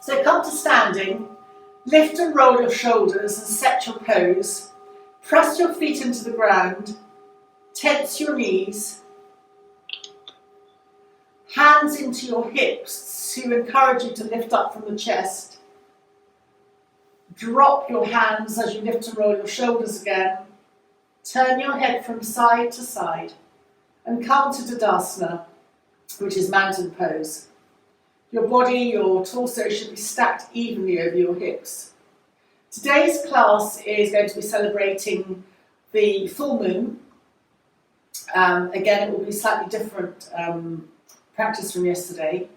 So come to standing, lift and roll your shoulders and set your pose. Press your feet into the ground, tense your knees, hands into your hips to encourage you to lift up from the chest. Drop your hands as you lift and roll your shoulders again. Turn your head from side to side and come to Tadasana, which is mountain pose. Your body, your torso should be stacked evenly over your hips. Today's class is going to be celebrating the full moon. Again, it will be slightly different practice from yesterday.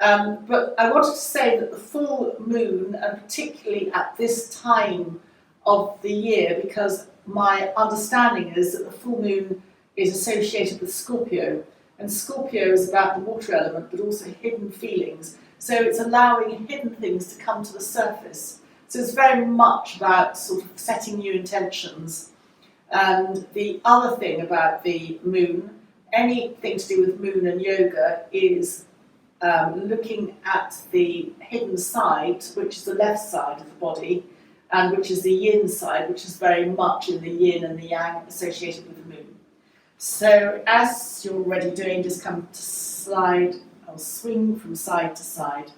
But I wanted to say that the full moon, and particularly at this time of the year, because my understanding is that the full moon is associated with Scorpio, and Scorpio is about the water element, but also hidden feelings. So it's allowing hidden things to come to the surface. So it's very much about sort of setting new intentions. And the other thing about the moon, anything to do with moon and yoga, is looking at the hidden side, which is the left side of the body, and which is the yin side, which is very much in the yin and the yang associated with the moon. So as you're already doing, just come to slide or swing from side to side.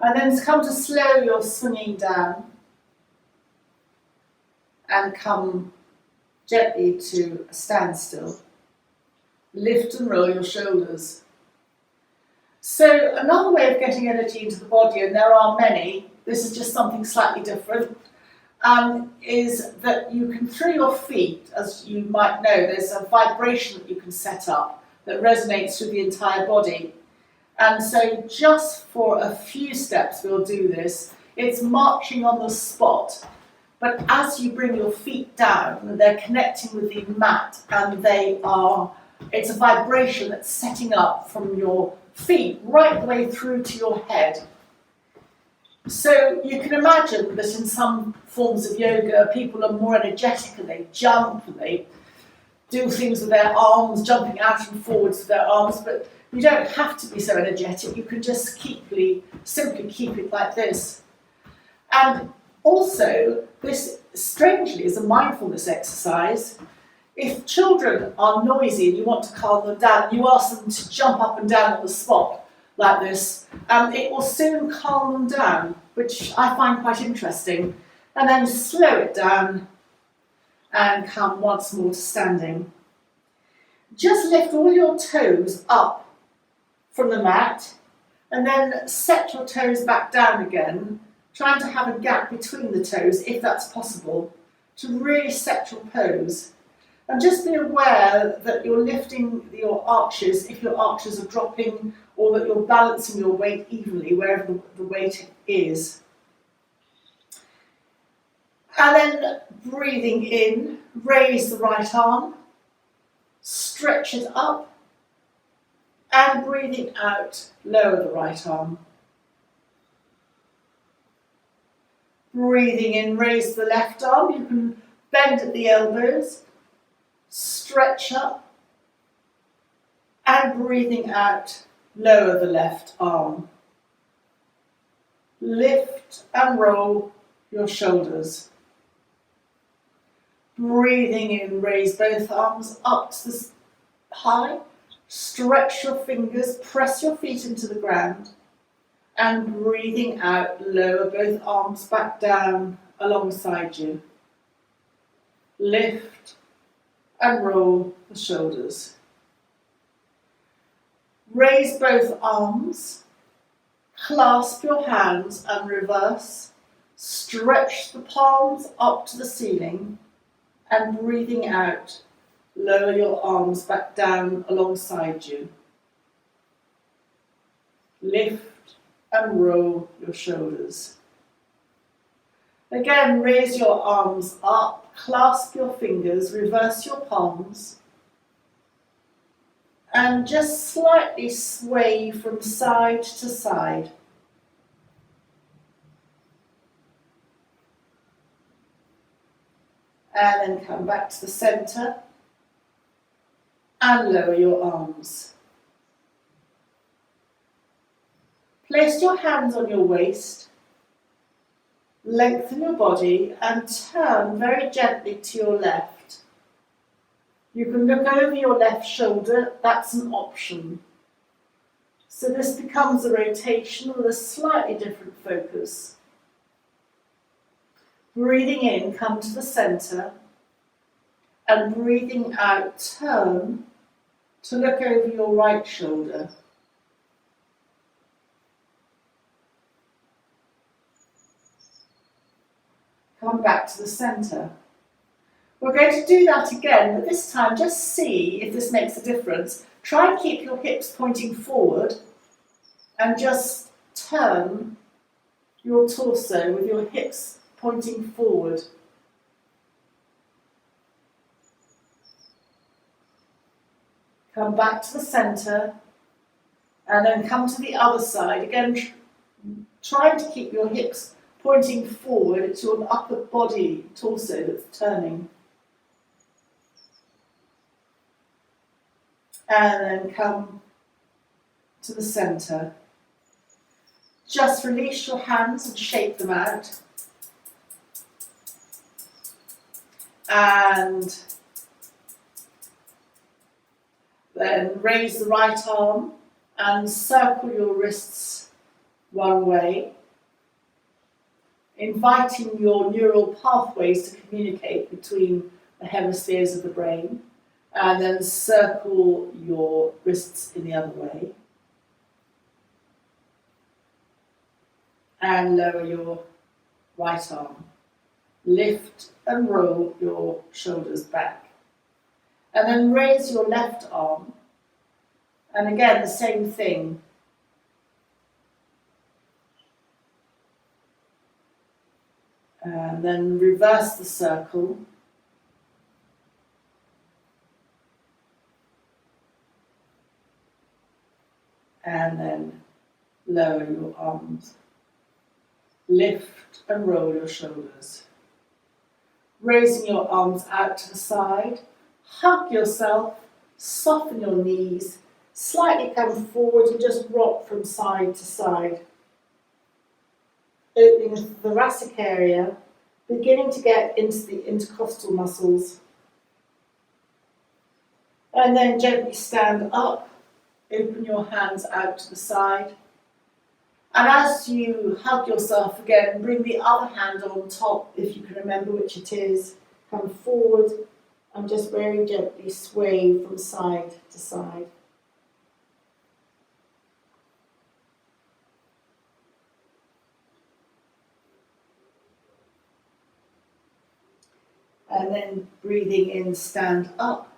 And then come to slow your swinging down and come gently to a standstill. Lift and roll your shoulders. So another way of getting energy into the body, and there are many, this is just something slightly different, is that you can, through your feet, as you might know, there's a vibration that you can set up that resonates through the entire body. And so just for a few steps we'll do this. It's marching on the spot. But as you bring your feet down, they're connecting with the mat, and it's a vibration that's setting up from your feet right the way through to your head. So you can imagine that in some forms of yoga, people are more energetic and they jump and they do things with their arms, jumping out and forwards with their arms, but you don't have to be so energetic. You can just simply keep it like this. And also, this strangely is a mindfulness exercise. If children are noisy and you want to calm them down, you ask them to jump up and down on the spot like this, it will soon calm them down, which I find quite interesting. And then slow it down and come once more to standing. Just lift all your toes up from the mat and then set your toes back down again, trying to have a gap between the toes if that's possible, to really set your pose. And just be aware that you're lifting your arches if your arches are dropping, or that you're balancing your weight evenly wherever the weight is. And then breathing in, raise the right arm, stretch it up, and breathing out, lower the right arm. Breathing in, raise the left arm. You can bend at the elbows, stretch up, and breathing out, lower the left arm. Lift and roll your shoulders. Breathing in, raise both arms up to the high. Stretch your fingers, press your feet into the ground, and breathing out, lower both arms back down alongside you. Lift and roll the shoulders. Raise both arms, clasp your hands and reverse. Stretch the palms up to the ceiling, and breathing out, lower your arms back down alongside you. Lift and roll your shoulders. Again, raise your arms up, clasp your fingers, reverse your palms, and just slightly sway from side to side. And then come back to the centre and lower your arms. Place your hands on your waist, lengthen your body and turn very gently to your left. You can look over your left shoulder, that's an option. So this becomes a rotation with a slightly different focus. Breathing in, come to the centre, and breathing out, turn to look over your right shoulder. Come back to the centre. We're going to do that again, but this time just see if this makes a difference. Try and keep your hips pointing forward and just turn your torso with your hips pointing forward. Come back to the centre and then come to the other side. Again, trying to keep your hips pointing forward. It's your upper body, torso that's turning. And then come to the centre. Just release your hands and shake them out. And then raise the right arm and circle your wrists one way, inviting your neural pathways to communicate between the hemispheres of the brain, and then circle your wrists in the other way. And lower your right arm. Lift and roll your shoulders back. And then raise your left arm. And again, the same thing. And then reverse the circle. And then lower your arms. Lift and roll your shoulders. Raising your arms out to the side. Hug yourself, soften your knees, slightly come forward and just rock from side to side. Opening the thoracic area, beginning to get into the intercostal muscles. And then gently stand up, open your hands out to the side. And as you hug yourself again, bring the other hand on top, if you can remember which it is. Come forward and just very gently sway from side to side. And then breathing in, stand up.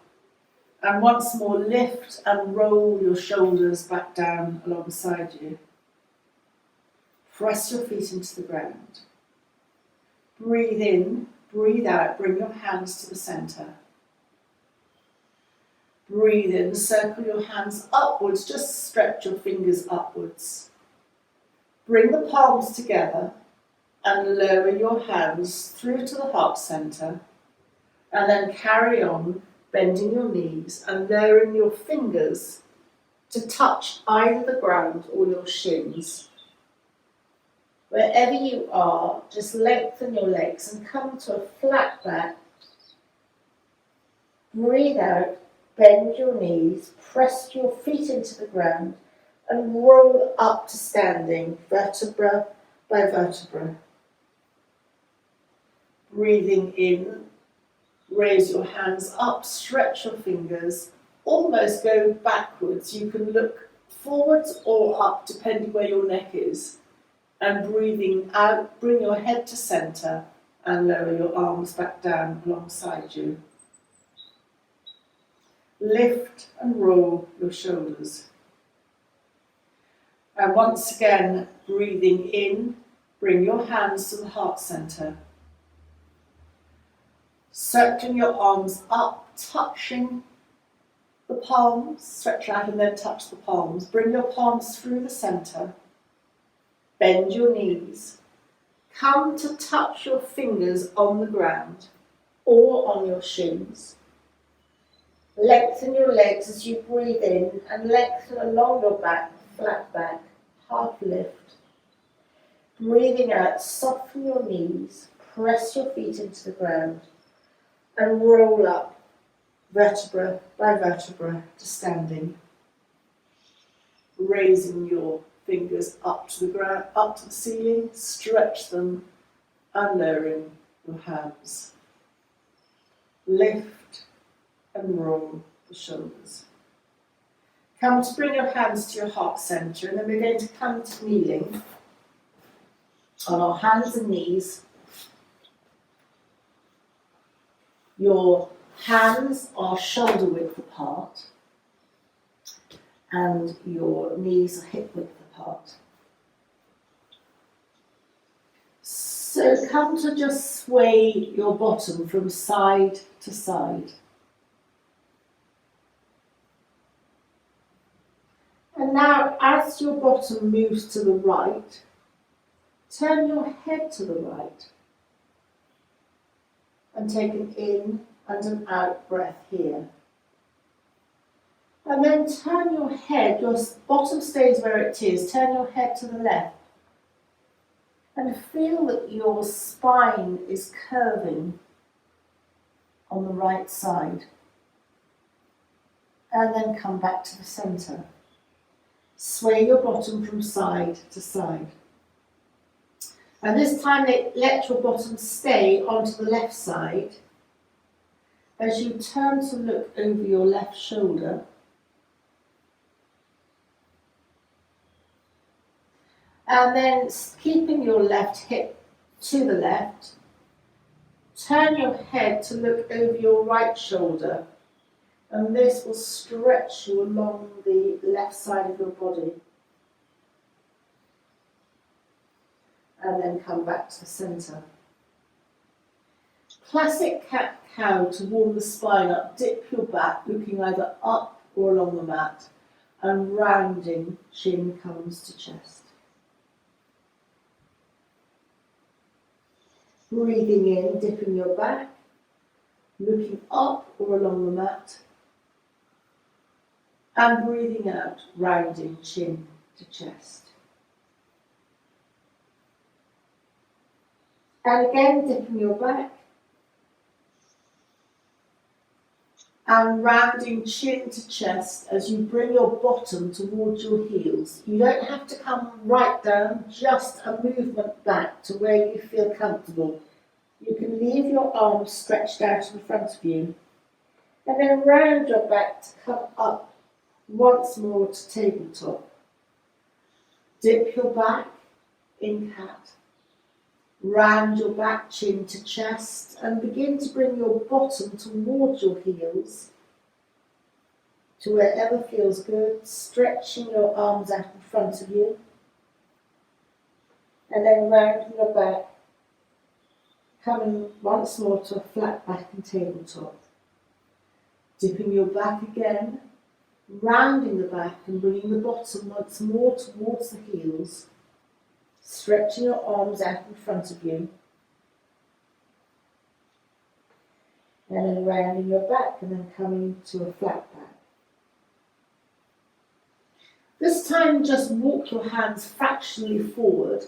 And once more lift and roll your shoulders back down alongside you. Press your feet into the ground. Breathe in, breathe out, bring your hands to the centre. Breathe in, circle your hands upwards, just stretch your fingers upwards. Bring the palms together and lower your hands through to the heart centre. And then carry on, bending your knees and lowering your fingers to touch either the ground or your shins. Wherever you are, just lengthen your legs and come to a flat back. Breathe out, bend your knees, press your feet into the ground and roll up to standing, vertebra by vertebra. Breathing in, raise your hands up, stretch your fingers, almost go backwards. You can look forwards or up depending where your neck is. And breathing out, bring your head to centre and lower your arms back down alongside you. Lift and roll your shoulders. And once again, breathing in, Bring your hands to the heart center. Circling your arms up, touching the palms. Stretch out and then touch the palms. Bring your palms through the center. Bend your knees. Come to touch your fingers on the ground or on your shins. Lengthen your legs as you breathe in and lengthen along your back, flat back, half lift. Breathing out, soften your knees, press your feet into the ground and roll up vertebra by vertebra to standing. Raising your fingers up to the ground, up to the ceiling, stretch them and lowering your hands. Lift and roll the shoulders. Come to bring your hands to your heart center, and then we're going to come to kneeling on our hands and knees. Your hands are shoulder width apart and your knees are hip width apart. So come to just sway your bottom from side to side. And now as your bottom moves to the right, turn your head to the right and take an in and an out breath here. And then turn your head, your bottom stays where it is, turn your head to the left and feel that your spine is curving on the right side. And then come back to the center. Sway your bottom from side to side. And this time let your bottom stay onto the left side as you turn to look over your left shoulder. And then keeping your left hip to the left, turn your head to look over your right shoulder. And this will stretch you along the left side of your body. And then come back to the center. Classic cat-cow to warm the spine up. Dip your back, looking either up or along the mat. And rounding, chin comes to chest. Breathing in, dipping your back, looking up or along the mat. And breathing out, rounding chin to chest. And again, dipping your back. And rounding chin to chest as you bring your bottom towards your heels. You don't have to come right down, just a movement back to where you feel comfortable. You can leave your arms stretched out in front of you. And then round your back to come up once more to tabletop. Dip your back in cat. Round your back, chin to chest, and begin to bring your bottom towards your heels to wherever feels good, stretching your arms out in front of you. And then rounding your back, coming once more to a flat back and tabletop. Dipping your back again, rounding the back and bringing the bottom once more towards the heels, stretching your arms out in front of you. And then rounding your back and then coming to a flat back. This time just walk your hands fractionally forward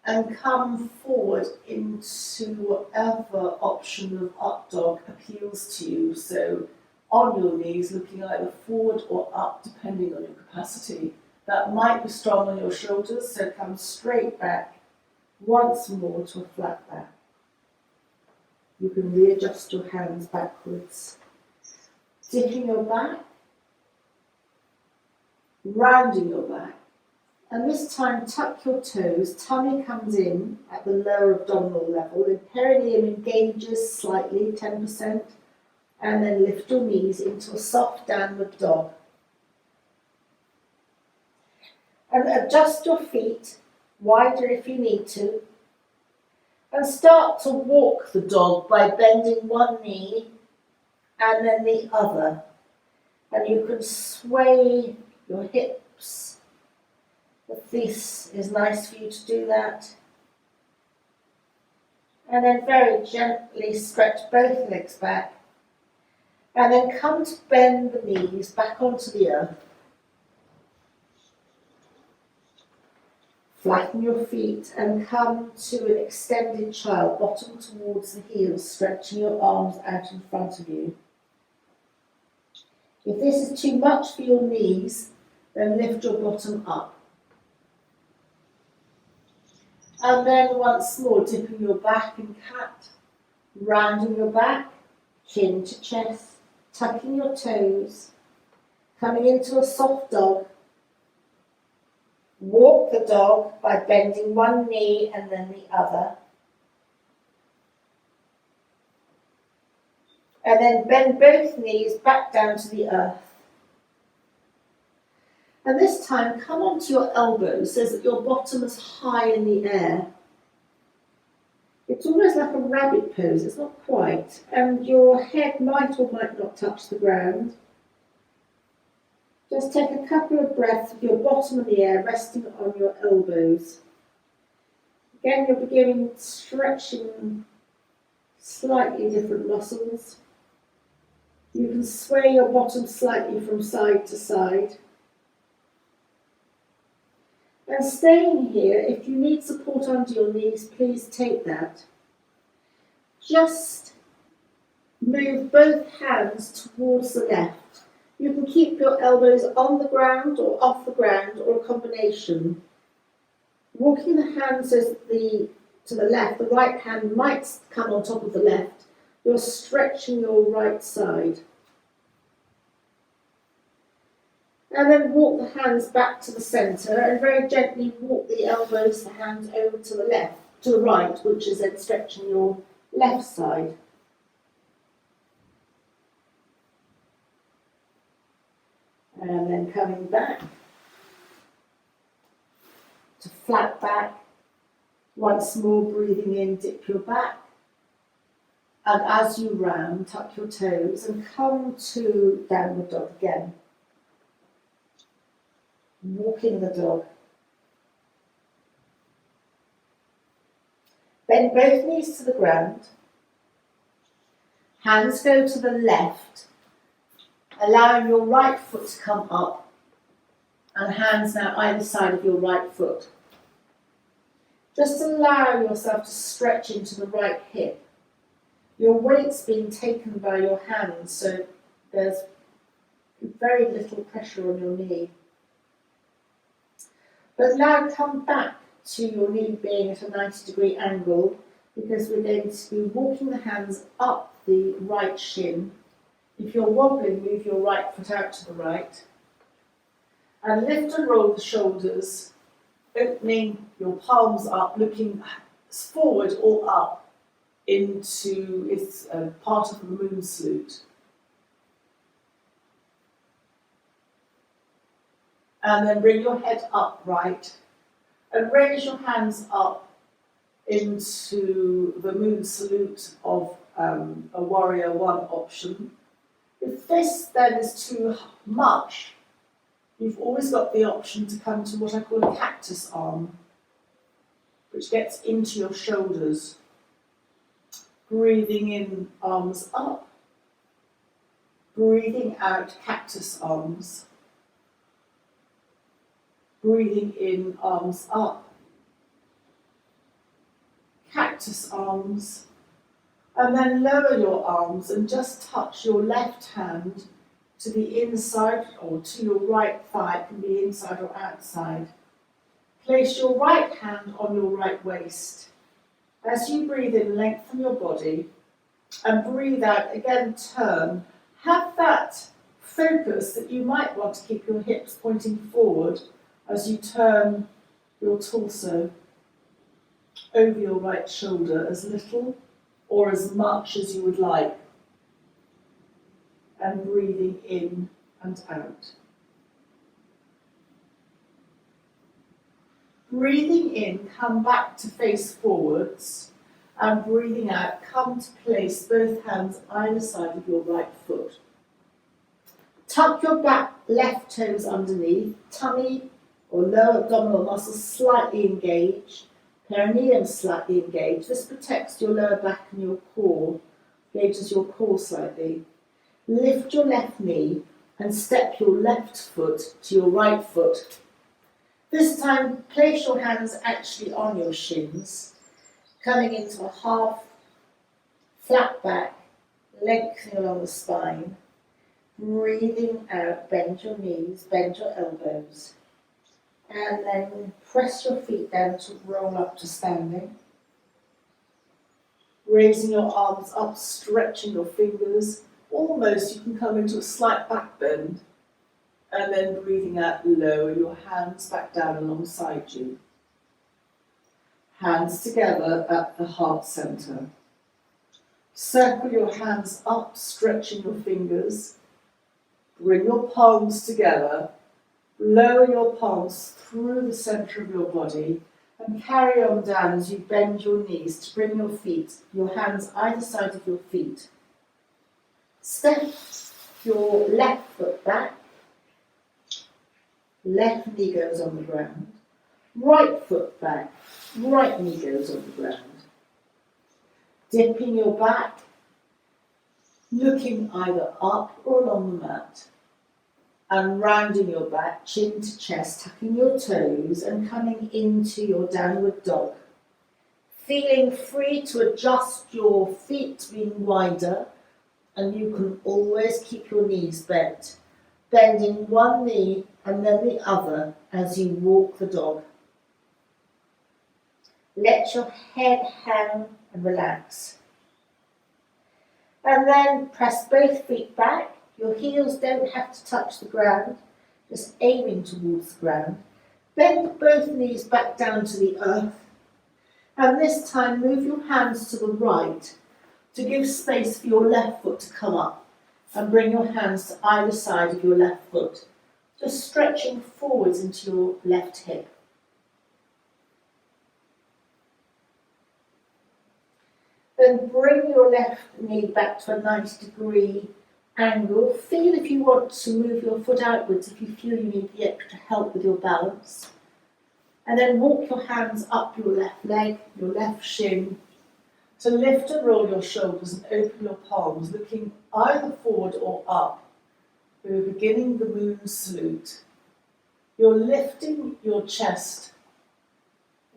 and come forward into whatever option of up dog appeals to you. So on your knees, looking either forward or up, depending on your capacity. That might be strong on your shoulders, so come straight back once more to a flat back. You can readjust your hands backwards. Dipping your back, rounding your back, and this time tuck your toes, tummy comes in at the lower abdominal level, the perineum engages slightly, 10%, and then lift your knees into a soft downward dog. And adjust your feet wider if you need to. And start to walk the dog by bending one knee and then the other. And you can sway your hips, if this is nice for you to do that. And then very gently stretch both legs back. And then come to bend the knees back onto the earth. Flatten your feet and come to an extended child, bottom towards the heels, stretching your arms out in front of you. If this is too much for your knees, then lift your bottom up. And then once more, dipping your back in cat, rounding your back, chin to chest, tucking your toes, coming into a soft dog. Walk the dog by bending one knee and then the other. And then bend both knees back down to the earth. And this time, come onto your elbows so that your bottom is high in the air. It's almost like a rabbit pose, it's not quite. And your head might or might not touch the ground. Just take a couple of breaths with your bottom of the air resting on your elbows. Again, you're beginning stretching slightly different muscles. You can sway your bottom slightly from side to side. And staying here, if you need support under your knees, please take that. Just move both hands towards the left. You can keep your elbows on the ground or off the ground or a combination. Walking the hands to the left, the right hand might come on top of the left. You're stretching your right side. And then walk the hands back to the centre and very gently walk the elbows, the hands over to the left, to the right, which is then stretching your left side. And then coming back to flat back. Once more breathing in, dip your back. And as you round, tuck your toes and come to downward dog again. Walking the dog. Bend both knees to the ground. Hands go to the left, allowing your right foot to come up, and hands now either side of your right foot. Just allow yourself to stretch into the right hip. Your weight's being taken by your hands, so there's very little pressure on your knee. But now come back to your knee being at a 90-degree angle, because we're going to be walking the hands up the right shin. If you're wobbling, move your right foot out to the right. And lift and roll the shoulders, opening your palms up, looking forward or up into it's part of the moon salute. And then bring your head upright and raise your hands up into the moon salute of a warrior one option. If this then is too much, you've always got the option to come to what I call a cactus arm, which gets into your shoulders. Breathing in, arms up. Breathing out, cactus arms. Breathing in, arms up. Cactus arms. And then lower your arms and just touch your left hand to the inside or to your right thigh. It can be inside or outside. Place your right hand on your right waist. As you breathe in, lengthen your body, and breathe out, again turn. Have that focus that you might want to keep your hips pointing forward as you turn your torso over your right shoulder as little or as much as you would like. And breathing in and out. Breathing in, come back to face forwards, and breathing out, come to place both hands either side of your right foot. Tuck your back left toes underneath, tummy or lower abdominal muscles slightly engaged, perineum slightly engaged. This protects your lower back and your core, engages your core slightly. Lift your left knee and step your left foot to your right foot. This time, place your hands actually on your shins, coming into a half flat back, lengthening along the spine. Breathing out, bend your knees, bend your elbows, and then press your feet down to roll up to standing. Raising your arms up, stretching your fingers. Almost you can come into a slight back bend, and then breathing out, lower your hands back down alongside you. Hands together at the heart center. Circle your hands up, stretching your fingers. Bring your palms together, lower your palms through the center of your body, and carry on down as you bend your knees to bring your hands either side of your feet. Step your left foot back, left knee goes on the ground, right foot back, right knee goes on the ground. Dipping your back, looking either up or along the mat, and rounding your back, chin to chest, tucking your toes and coming into your downward dog. Feeling free to adjust your feet being wider, and you can always keep your knees bent, bending one knee and then the other as you walk the dog. Let your head hang and relax. And then press both feet back. Your heels don't have to touch the ground, just aiming towards the ground. Bend both knees back down to the earth. And this time move your hands to the right to give space for your left foot to come up, and bring your hands to either side of your left foot, just stretching forwards into your left hip. Then bring your left knee back to a 90-degree angle. Feel if you want to move your foot outwards, if you feel you need the extra help with your balance. And then walk your hands up your left leg, your left shin, to lift and roll your shoulders and open your palms, looking either forward or up. We're beginning the moon salute. You're lifting your chest,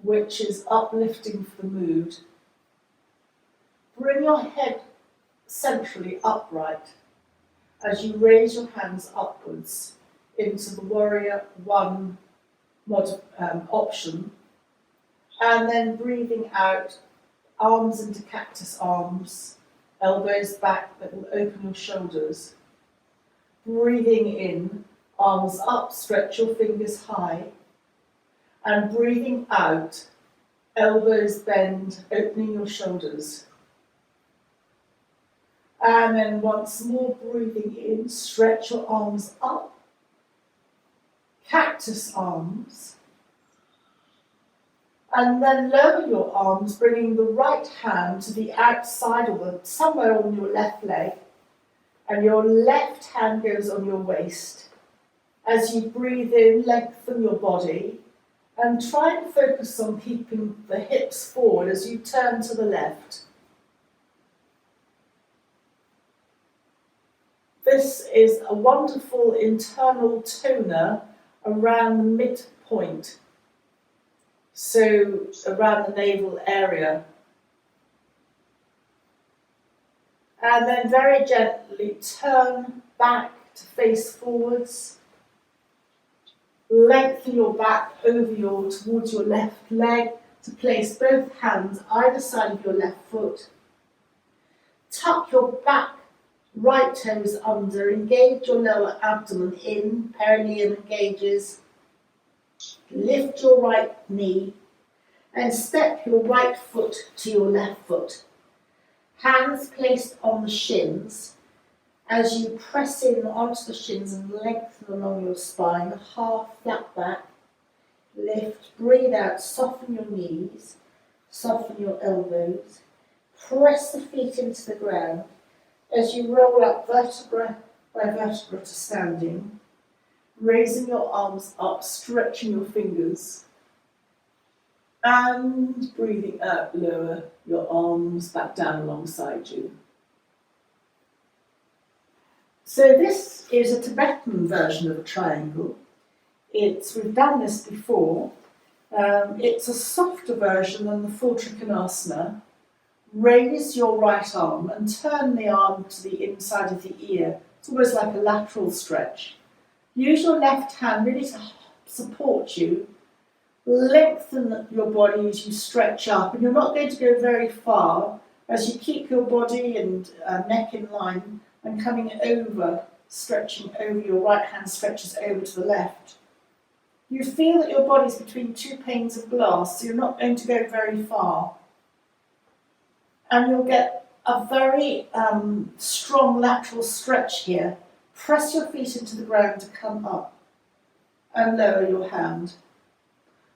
which is uplifting for the mood. Bring your head centrally upright as you raise your hands upwards into the warrior one option, and then breathing out, arms into cactus arms, elbows back that will open your shoulders. Breathing in, arms up, stretch your fingers high, and breathing out, elbows bend, opening your shoulders. And then once more breathing in, stretch your arms up, cactus arms, and then lower your arms, bringing the right hand to the outside or somewhere on your left leg, and your left hand goes on your waist. As you breathe in, lengthen your body, and try and focus on keeping the hips forward as you turn to the left. This is a wonderful internal toner around the midpoint, so around the navel area. And then very gently turn back to face forwards. Lengthen your back towards your left leg to place both hands either side of your left foot. Tuck your back right toes under, engage your lower abdomen in, perineum engages. Lift your right knee and step your right foot to your left foot. Hands placed on the shins as you press in onto the shins and lengthen along your spine, half flat back, lift, breathe out, soften your knees, soften your elbows, press the feet into the ground as you roll up vertebra by vertebra to standing, raising your arms up, stretching your fingers, and breathing out, lower your arms back down alongside you. So this is a Tibetan version of a triangle. We've done this before. It's a softer version than the full Trikonasana. Raise your right arm and turn the arm to the inside of the ear. It's almost like a lateral stretch. Use your left hand really to support you. Lengthen your body as you stretch up, and you're not going to go very far as you keep your body and neck in line and coming over, stretching over. Your right hand stretches over to the left. You feel that your body's between two panes of glass, so you're not going to go very far. And you'll get a very strong lateral stretch here. Press your feet into the ground to come up and lower your hand.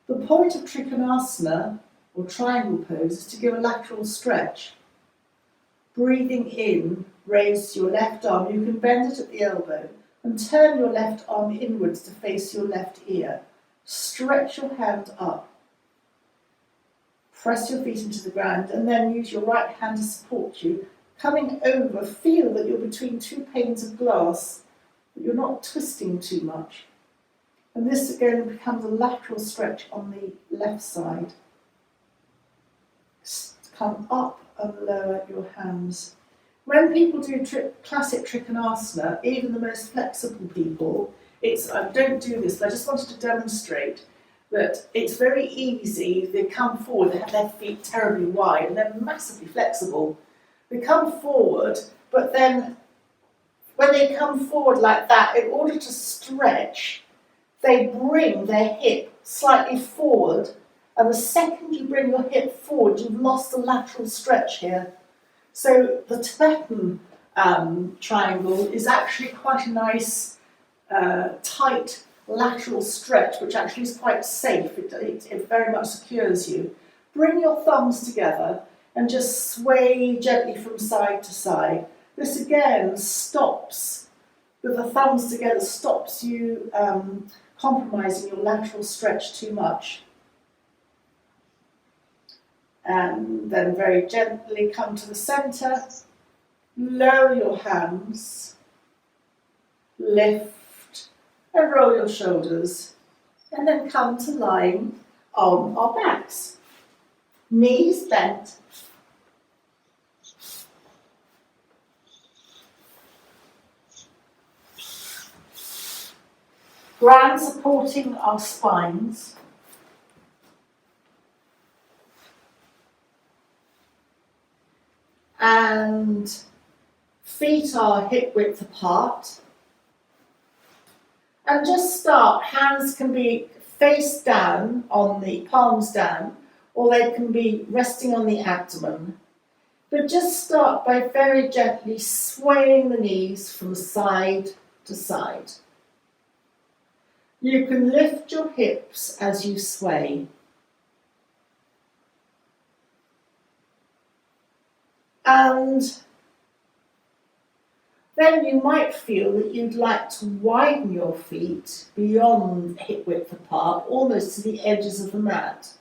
The point of Trikonasana, or triangle pose, is to give a lateral stretch. Breathing in, raise your left arm. You can bend it at the elbow and turn your left arm inwards to face your left ear. Stretch your hand up. Press your feet into the ground and then use your right hand to support you. Coming over, feel that you're between two panes of glass, but you're not twisting too much. And this again becomes a lateral stretch on the left side. Come up and lower your hands. When people do classic Trikonasana, even the most flexible people, I don't do this, but I just wanted to demonstrate that it's very easy. They come forward, they have their feet terribly wide, and they're massively flexible. They come forward, but then when they come forward like that, in order to stretch, they bring their hip slightly forward, and the second you bring your hip forward, you've lost the lateral stretch here. So the Tibetan triangle is actually quite a nice, tight lateral stretch, which actually is quite safe. It very much secures you. Bring your thumbs together and just sway gently from side to side. This again stops, with the thumbs together, stops you compromising your lateral stretch too much. And then very gently come to the centre, lower your hands, lift and roll your shoulders, and then come to lying on our backs. Knees bent. Ground supporting our spines. And feet are hip width apart. And just start, hands can be face down on the palms down, or they can be resting on the abdomen. But just start by very gently swaying the knees from side to side. You can lift your hips as you sway. And then you might feel that you'd like to widen your feet beyond hip width apart, almost to the edges of the mat,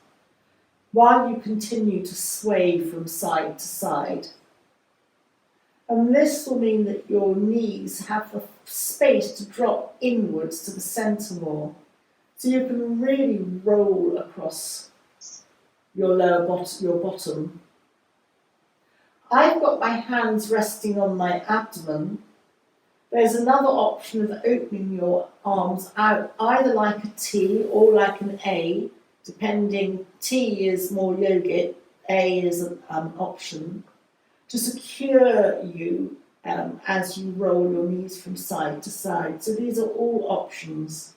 while you continue to sway from side to side. And this will mean that your knees have the space to drop inwards to the centre more. So you can really roll across your bottom. I've got my hands resting on my abdomen. There's another option of opening your arms out, either like a T or like an A, depending. T is more yogic, A is an option, to secure you as you roll your knees from side to side. So these are all options.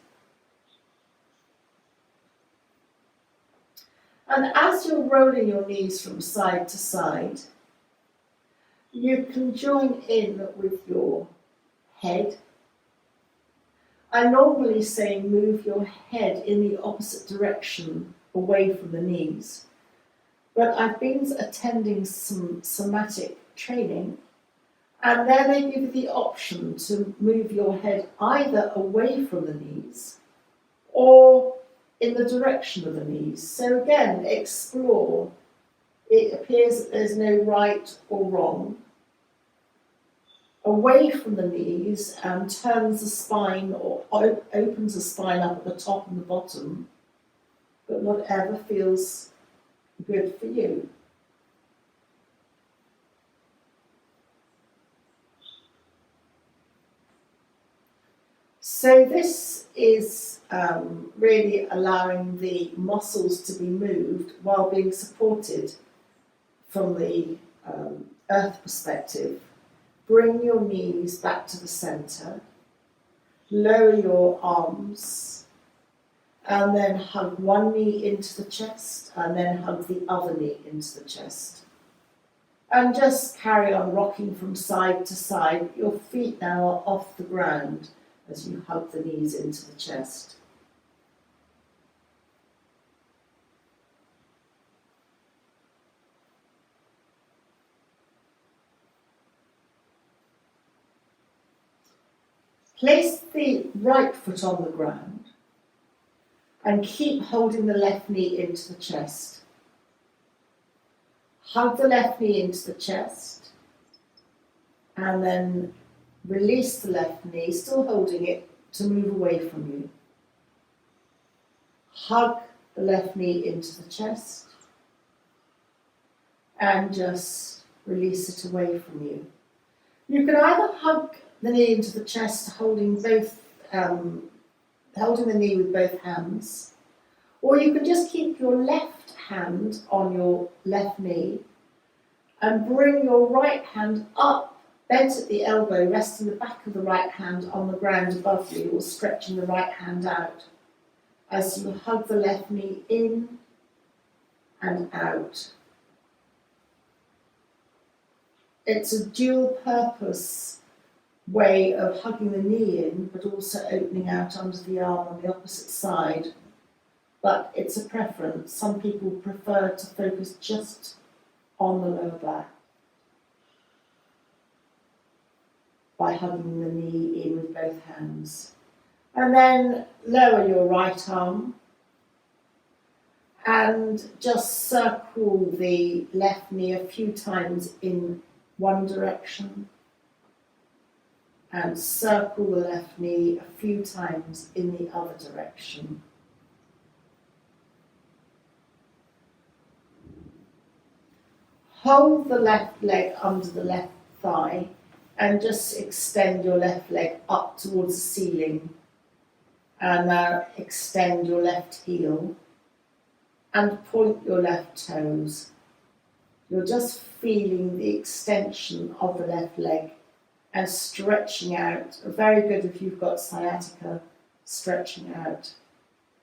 And as you're rolling your knees from side to side, you can join in with your head. I normally say move your head in the opposite direction away from the knees, but I've been attending some somatic training, and there they give you the option to move your head either away from the knees or in the direction of the knees. So again, explore. It appears that there's no right or wrong. Away from the knees and turns the spine or opens the spine up at the top and the bottom, but whatever feels good for you. So this is really allowing the muscles to be moved while being supported from the earth perspective. Bring your knees back to the centre, lower your arms, and then hug one knee into the chest, and then hug the other knee into the chest. And just carry on rocking from side to side. Your feet now are off the ground as you hug the knees into the chest. Place the right foot on the ground and keep holding the left knee into the chest. Hug the left knee into the chest and then release the left knee, still holding it, to move away from you. Hug the left knee into the chest and just release it away from you. You can either hug the knee into the chest, holding the knee with both hands, or you can just keep your left hand on your left knee and bring your right hand up, bent at the elbow, resting the back of the right hand on the ground above you, or stretching the right hand out as you hug the left knee in and out. It's a dual purpose way of hugging the knee in, but also opening out under the arm on the opposite side. But it's a preference. Some people prefer to focus just on the lower back by hugging the knee in with both hands. And then lower your right arm and just circle the left knee a few times in one direction and circle the left knee a few times in the other direction. Hold the left leg under the left thigh and just extend your left leg up towards the ceiling. And now extend your left heel and point your left toes. You're just feeling the extension of the left leg and stretching out. Very good if you've got sciatica, stretching out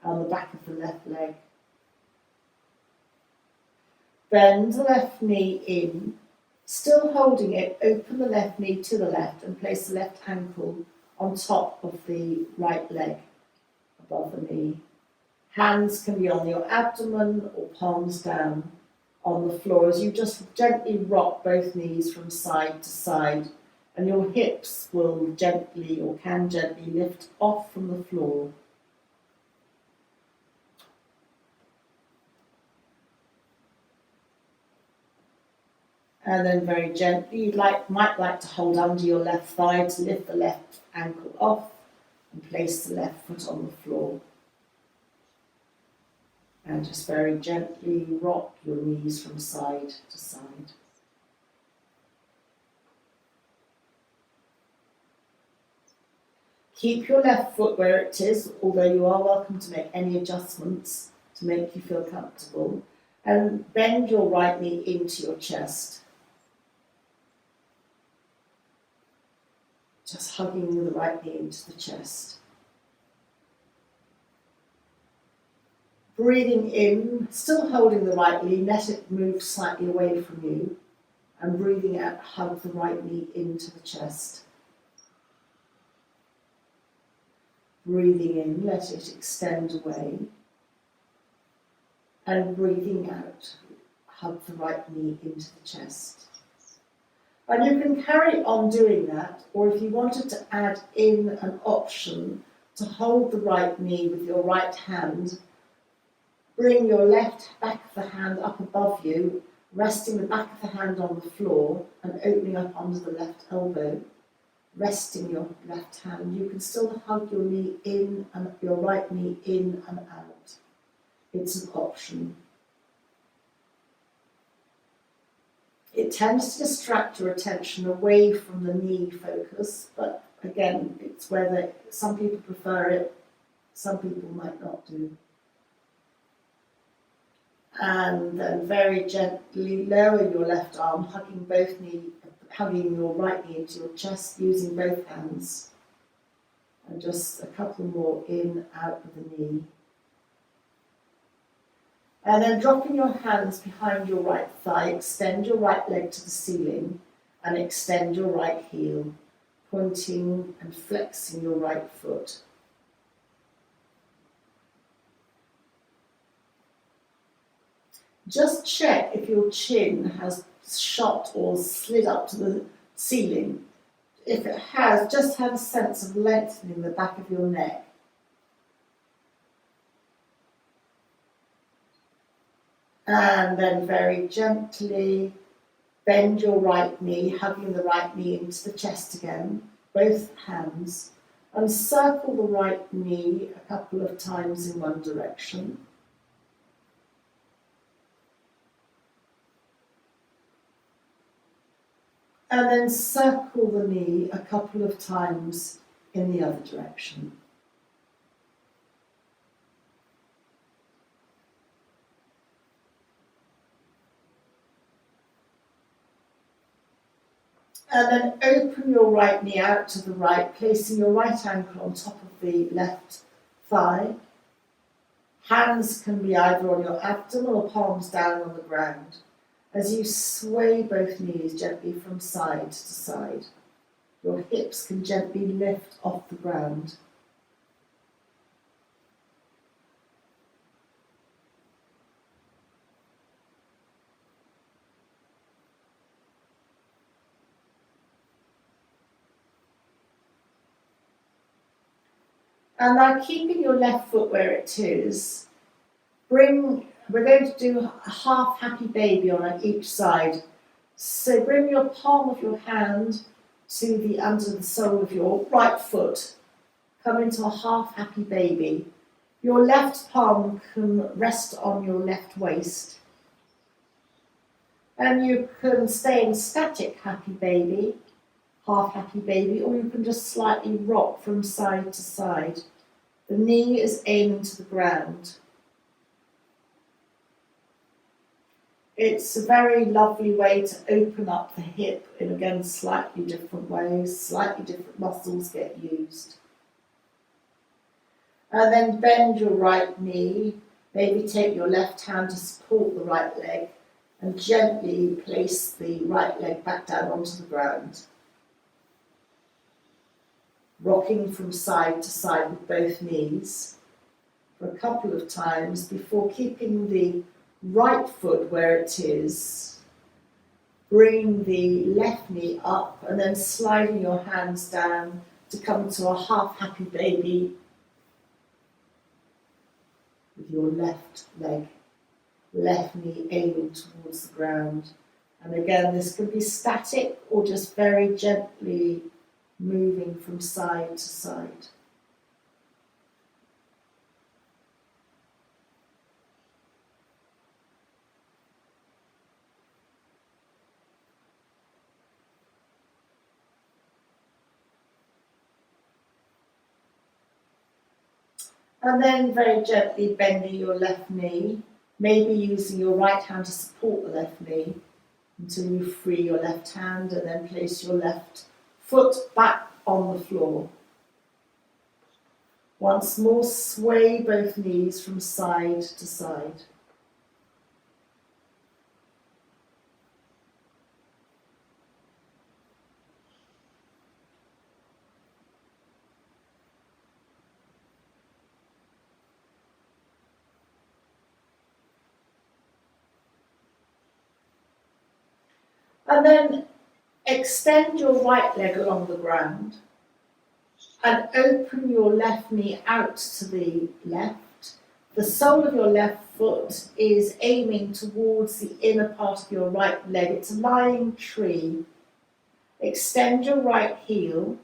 on the back of the left leg. Bend the left knee in, still holding it, open the left knee to the left and place the left ankle on top of the right leg above the knee. Hands can be on your abdomen or palms down on the floor as you just gently rock both knees from side to side, and your hips will gently or can gently lift off from the floor. And then very gently, you might like to hold under your left thigh to lift the left ankle off and place the left foot on the floor. And just very gently rock your knees from side to side. Keep your left foot where it is, although you are welcome to make any adjustments to make you feel comfortable. And bend your right knee into your chest. Just hugging the right knee into the chest. Breathing in, still holding the right knee, let it move slightly away from you. And breathing out, hug the right knee into the chest. Breathing in, let it extend away. And breathing out, hug the right knee into the chest. And you can carry on doing that, or if you wanted to add in an option to hold the right knee with your right hand, bring your left back of the hand up above you, resting the back of the hand on the floor and opening up under the left elbow, resting your left hand. You can still hug your knee in and your right knee in and out. It's an option. It tends to distract your attention away from the knee focus, but again, it's whether some people prefer it, some people might not do. And then very gently lower your left arm, hugging your right knee into your chest, using both hands. And just a couple more in, out with the knee. And then dropping your hands behind your right thigh, extend your right leg to the ceiling and extend your right heel, pointing and flexing your right foot. Just check if your chin has shot or slid up to the ceiling. If it has, just have a sense of lengthening the back of your neck. And then very gently bend your right knee, hugging the right knee into the chest again, both hands, and circle the right knee a couple of times in one direction. And then circle the knee a couple of times in the other direction. And then open your right knee out to the right, placing your right ankle on top of the left thigh. Hands can be either on your abdomen or palms down on the ground as you sway both knees gently from side to side. Your hips can gently lift off the ground. And now keeping your left foot where it is, we're going to do a half happy baby on each side. So bring your palm of your hand to the under the sole of your right foot. Come into a half happy baby. Your left palm can rest on your left waist. And you can stay in static happy baby, half happy baby, or you can just slightly rock from side to side. The knee is aiming to the ground. It's a very lovely way to open up the hip in, again, slightly different ways, slightly different muscles get used. And then bend your right knee, maybe take your left hand to support the right leg and gently place the right leg back down onto the ground. Rocking from side to side with both knees for a couple of times before keeping the right foot where it is. Bring the left knee up and then sliding your hands down to come to a half happy baby with your left leg, left knee aiming towards the ground. And again, this can be static or just very gently moving from side to side. And then very gently bending your left knee, maybe using your right hand to support the left knee until you free your left hand and then place your left foot back on the floor. Once more, sway both knees from side to side. And then extend your right leg along the ground and open your left knee out to the left. The sole of your left foot is aiming towards the inner part of your right leg. It's a lying tree. Extend your right heel.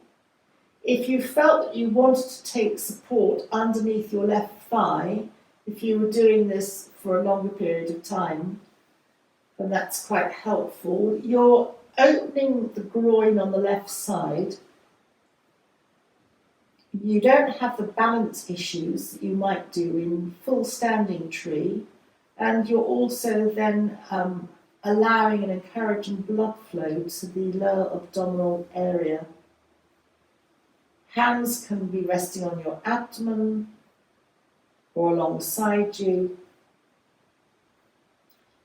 If you felt that you wanted to take support underneath your left thigh, if you were doing this for a longer period of time, then that's quite helpful. You're opening the groin on the left side. You don't have the balance issues that you might do in full standing tree, and you're also then allowing and encouraging blood flow to the lower abdominal area. Hands can be resting on your abdomen or alongside you.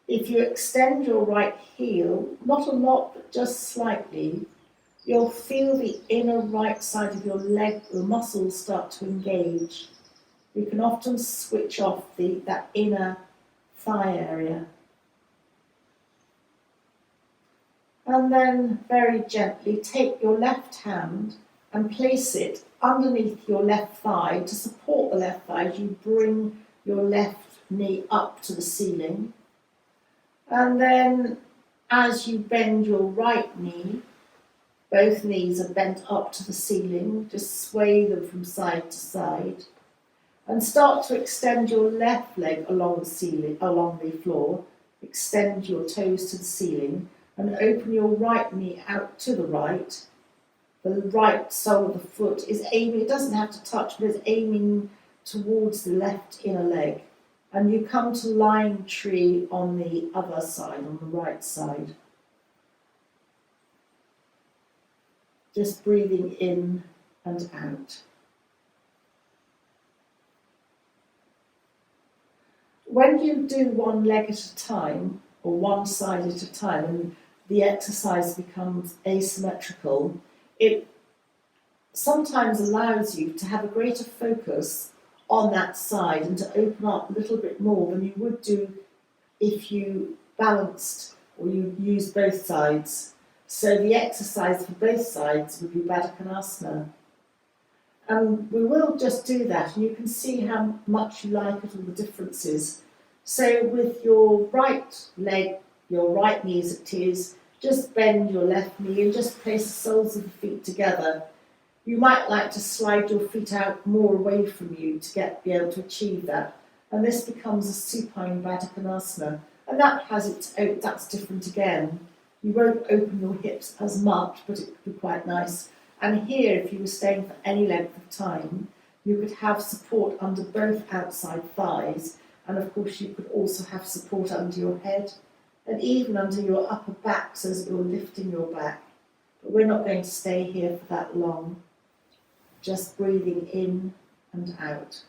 If you extend your right heel, not a lot, but just slightly, you'll feel the inner right side of your leg, the muscles start to engage. You can often switch off that inner thigh area. And then very gently take your left hand and place it underneath your left thigh to support the left thigh as you bring your left knee up to the ceiling. And then as you bend your right knee, both knees are bent up to the ceiling, just sway them from side to side. And start to extend your left leg along the ceiling, along the floor. Extend your toes to the ceiling and open your right knee out to the right. The right sole of the foot is aiming, it doesn't have to touch, but it's aiming towards the left inner leg. And you come to lying tree on the other side, on the right side. Just breathing in and out. When you do one leg at a time, or one side at a time, and the exercise becomes asymmetrical, it sometimes allows you to have a greater focus on that side and to open up a little bit more than you would do if you balanced or you used both sides. So the exercise for both sides would be Badakanasana. And we will just do that, and you can see how much you like it, all the differences. So with your right leg, your right knee as it is, just bend your left knee and just place the soles of the feet together. You might like to slide your feet out more away from you to be able to achieve that. And this becomes a supine Badakanasana. And that's different again. You won't open your hips as much, but it could be quite nice. And here, if you were staying for any length of time, you could have support under both outside thighs. And of course, you could also have support under your head and even under your upper back so that you're lifting your back. But we're not going to stay here for that long. Just breathing in and out.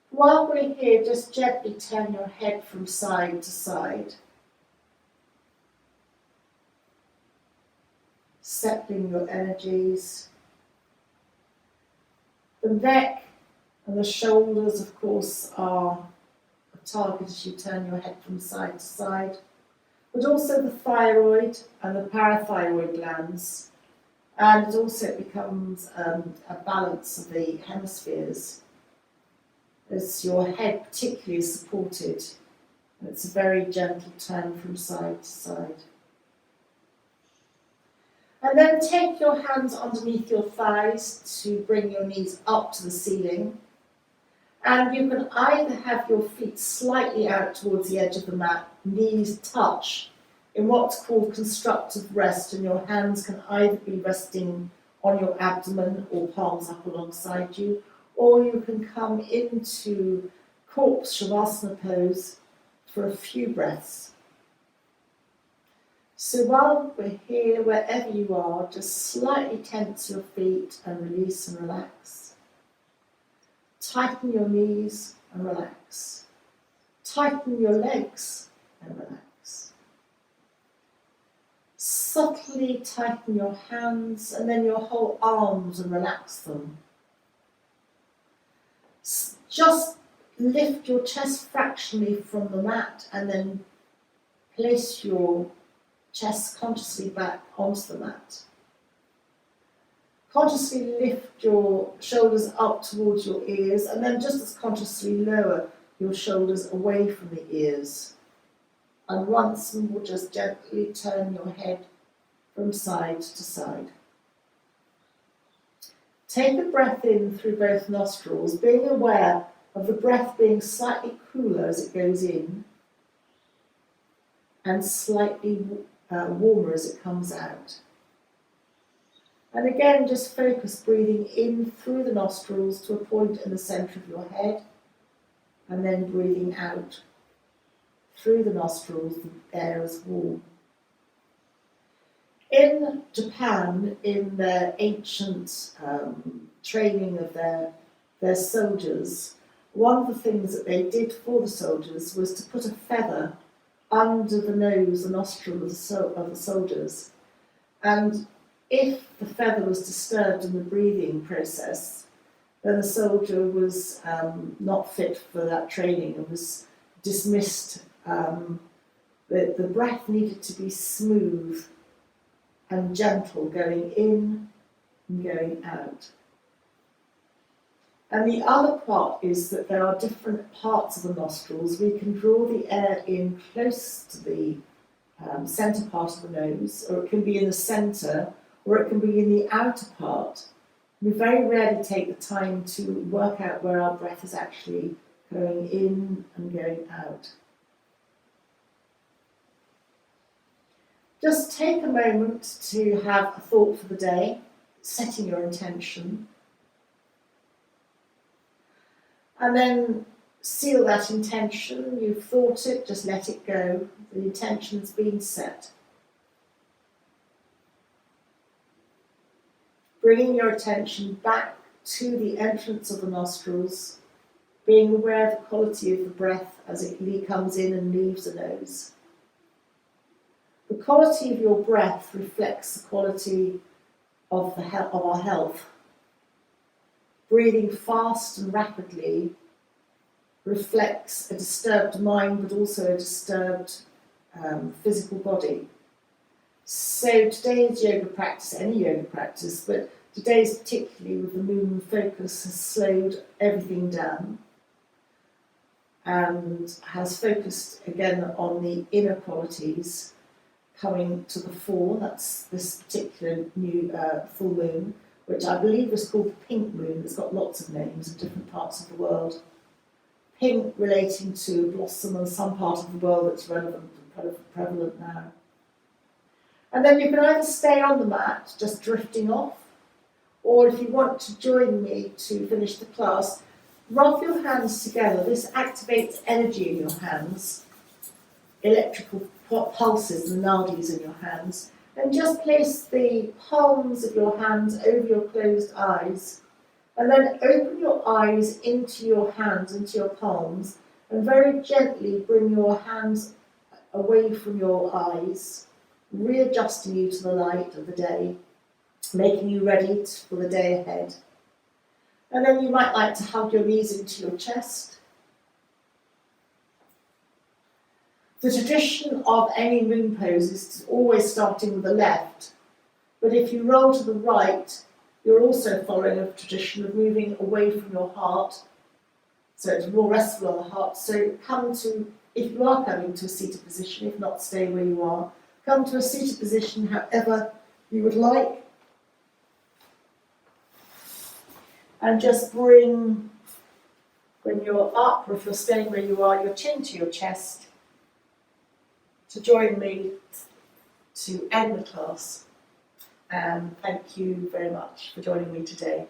While we're here, just gently turn your head from side to side. Settling your energies. The neck and the shoulders, of course, are a target as you turn your head from side to side, but also the thyroid and the parathyroid glands, and it also becomes a balance of the hemispheres as your head particularly is supported, and it's a very gentle turn from side to side. And then take your hands underneath your thighs to bring your knees up to the ceiling. And you can either have your feet slightly out towards the edge of the mat, knees touch in what's called constructive rest, and your hands can either be resting on your abdomen or palms up alongside you, or you can come into corpse shavasana pose for a few breaths. So while we're here, wherever you are, just slightly tense your feet and release and relax. Tighten your knees and relax. Tighten your legs and relax. Subtly tighten your hands and then your whole arms and relax them. Just lift your chest fractionally from the mat and then place your chest consciously back onto the mat. Consciously lift your shoulders up towards your ears and then just as consciously lower your shoulders away from the ears. And once more, just gently turn your head from side to side. Take a breath in through both nostrils, being aware of the breath being slightly cooler as it goes in and slightly warmer as it comes out. And again, just focus breathing in through the nostrils to a point in the centre of your head, and then breathing out through the nostrils, the air is warm. In Japan, in their ancient training of their soldiers, one of the things that they did for the soldiers was to put a feather under the nose, the nostril of the soldiers. And if the feather was disturbed in the breathing process, then the soldier was not fit for that training and was dismissed. The breath needed to be smooth and gentle, going in and going out. And the other part is that there are different parts of the nostrils. We can draw the air in close to the centre part of the nose, or it can be in the centre, or it can be in the outer part. We very rarely take the time to work out where our breath is actually going in and going out. Just take a moment to have a thought for the day, setting your intention, and then seal that intention. You've thought it, just let it go. The intention's been set. Bringing your attention back to the entrance of the nostrils, being aware of the quality of the breath as it comes in and leaves the nose. The quality of your breath reflects the quality of our health. Breathing fast and rapidly reflects a disturbed mind, but also a disturbed physical body. So today's yoga practice, any yoga practice, but today's particularly with the moon focus, has slowed everything down and has focused again on the inner qualities coming to the fore. That's this particular new full moon, which I believe is called the pink moon. It's got lots of names in different parts of the world. Pink relating to blossom in some part of the world that's relevant and prevalent now. And then you can either stay on the mat, just drifting off, or if you want to join me to finish the class, rub your hands together. This activates energy in your hands, electrical pulses and nadis in your hands, and just place the palms of your hands over your closed eyes, and then open your eyes into your hands, into your palms, and very gently bring your hands away from your eyes, readjusting you to the light of the day, making you ready for the day ahead. And then you might like to hug your knees into your chest. The tradition of any moon pose is always starting with the left, but if you roll to the right, you're also following a tradition of moving away from your heart, so it's more restful on the heart. So if you are coming to a seated position, if not, stay where you are. Come to a seated position however you would like, and just bring, when you're up, or if you're staying where you are, your chin to your chest, to join me to end the class. And thank you very much for joining me today.